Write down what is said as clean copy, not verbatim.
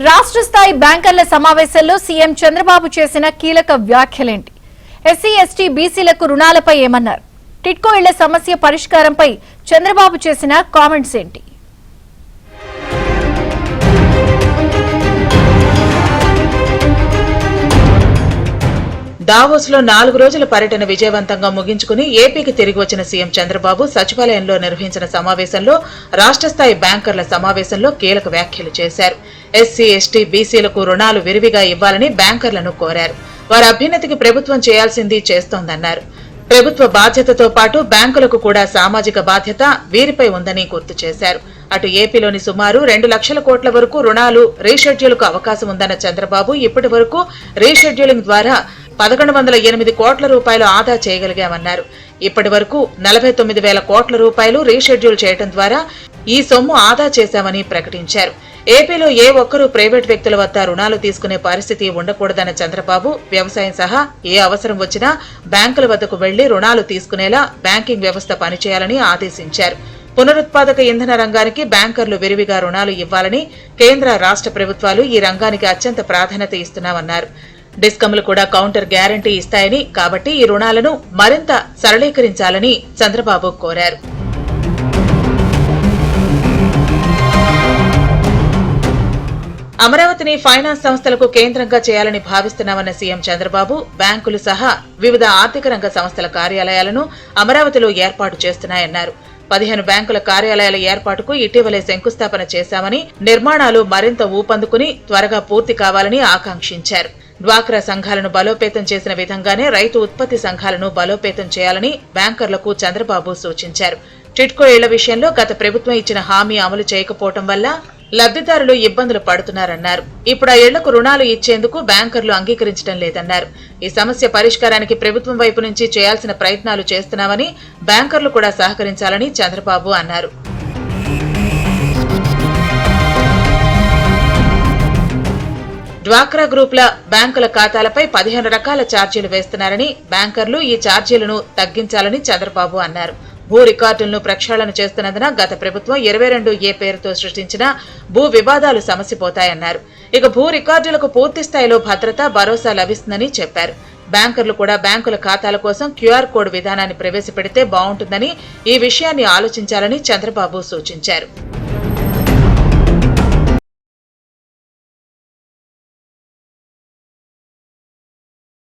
రాష్ట్ర స్థాయి బ్యాంకర్ల సమావేశంలో సీఎం చంద్రబాబు చేసిన కీలక వ్యాఖ్యలేంటి? ఎస్సీ ఎస్టీ బీసీలకు రుణాలపై ఏమన్నారు? టిడ్కో ఇళ్ల సమస్య పరిష్కారంపై చంద్రబాబు చేసిన కామెంట్స్ ఏంటి? దావోస్ లో 4 రోజుల పర్యటన విజయవంతంగా ముగించుకుని ఏపీకి తిరిగి వచ్చిన సీఎం చంద్రబాబు సచివాలయంలో నిర్వహించిన సమావేశంలో రాష్ట్ర స్థాయి బ్యాంకర్ల సమావేశంలో కీలక వ్యాఖ్యలు చేశారు. ఎస్సీ ఎస్టీ బీసీలకు రుణాలు విరివిగా ఇవ్వాలని బ్యాంకర్లను కోరారు. వారి అభ్యున్నతికి ప్రభుత్వం చేయాల్సింది చేస్తోందన్నారు. ప్రభుత్వ బాధ్యతతో పాటు బ్యాంకులకు కూడా సామాజిక బాధ్యత వీరిపై ఉందని గుర్తు చేశారు. అటు ఏపీలోని సుమారు 2 లక్షల కోట్ల వరకు రుణాలు రీషెడ్యూల్కు అవకాశం ఉందన్న చంద్రబాబు ఇప్పటి వరకు రీషెడ్యూలింగ్ ద్వారా 1108 కోట్ల రూపాయలు ఆదా చేయగలిగామన్నారు. ఇప్పటి వరకు 49,000 కోట్ల రూపాయలు రీషెడ్యూల్ చేయడం ద్వారా ఈ సొమ్ము ఆదా చేశామని ప్రకటించారు. ఏపీలో ఏ ఒక్కరూ ప్రైవేట్ వ్యక్తుల వద్ద రుణాలు తీసుకునే పరిస్థితి ఉండకూడదన్న చంద్రబాబు వ్యవసాయం సహా ఏ అవసరం వచ్చినా బ్యాంకుల వద్దకు వెళ్లి రుణాలు తీసుకునేలా బ్యాంకింగ్ వ్యవస్థ పనిచేయాలని ఆదేశించారు. పునరుత్పాదక ఇంధన రంగానికి బ్యాంకర్లు విరివిగా రుణాలు ఇవ్వాలని కేంద్ర రాష్ట్ర ప్రభుత్వాలు ఈ రంగానికి అత్యంత ప్రాధాన్యత ఇస్తున్నామన్నారు. డిస్కంలు కూడా కౌంటర్ గ్యారంటీ ఇస్తాయని, కాబట్టి ఈ రుణాలను మరింత సరళీకరించాలని చంద్రబాబు కోరారు. అమరావతిని ఫైనాన్స్ సంస్థలకు కేంద్రంగా చేయాలని భావిస్తున్నామన్న సీఎం చంద్రబాబు బ్యాంకులు సహా వివిధ ఆర్థిక రంగ సంస్థల కార్యాలయాలను అమరావతిలో ఏర్పాటు చేస్తున్నాయన్నారు. 15 బ్యాంకుల కార్యాలయాల ఏర్పాటుకు ఇటీవలే శంకుస్థాపన చేశామని, నిర్మాణాలు మరింత ఊపందుకుని త్వరగా పూర్తి కావాలని ఆకాంక్షించారు. డ్వాక్రా సంఘాలను బలోపేతం చేసిన విధంగానే రైతు ఉత్పత్తి సంఘాలను బలోపేతం చేయాలని బ్యాంకర్లకు చంద్రబాబు సూచించారు. టిడ్కో ఇళ్ల విషయంలో గత ప్రభుత్వం ఇచ్చిన హామీ అమలు చేయకపోవడం వల్ల లబ్ధిదారులు ఇబ్బందులు పడుతున్నారన్నారు. ఇప్పుడు ఆ ఇళ్లకు రుణాలు ఇచ్చేందుకు బ్యాంకర్లు అంగీకరించడం లేదన్నారు. ఈ సమస్య పరిష్కారానికి ప్రభుత్వం వైపు నుంచి చేయాల్సిన ప్రయత్నాలు చేస్తున్నామని, బ్యాంకర్లు కూడా సహకరించాలని చంద్రబాబు అన్నారు. డ్వాక్రా గ్రూపుల బ్యాంకుల ఖాతాలపై 15 రకాల ఛార్జీలు వేస్తున్నారని, బ్యాంకర్లు ఈ ఛార్జీలను తగ్గించాలని చంద్రబాబు అన్నారు. భూ రికార్డులను ప్రక్షాళన చేస్తున్నందున గత ప్రభుత్వం 22A పేరుతో సృష్టించిన భూ వివాదాలు సమసిపోతాయన్నారు. ఇక భూ రికార్డులకు పూర్తి స్థాయిలో భద్రత, భరోసా లభిస్తుందని చెప్పారు. బ్యాంకర్లు కూడా బ్యాంకుల ఖాతాల కోసం QR కోడ్ విధానాన్ని ప్రవేశపెడితే బాగుంటుందని, ఈ విషయాన్ని ఆలోచించాలని చంద్రబాబు సూచించారు.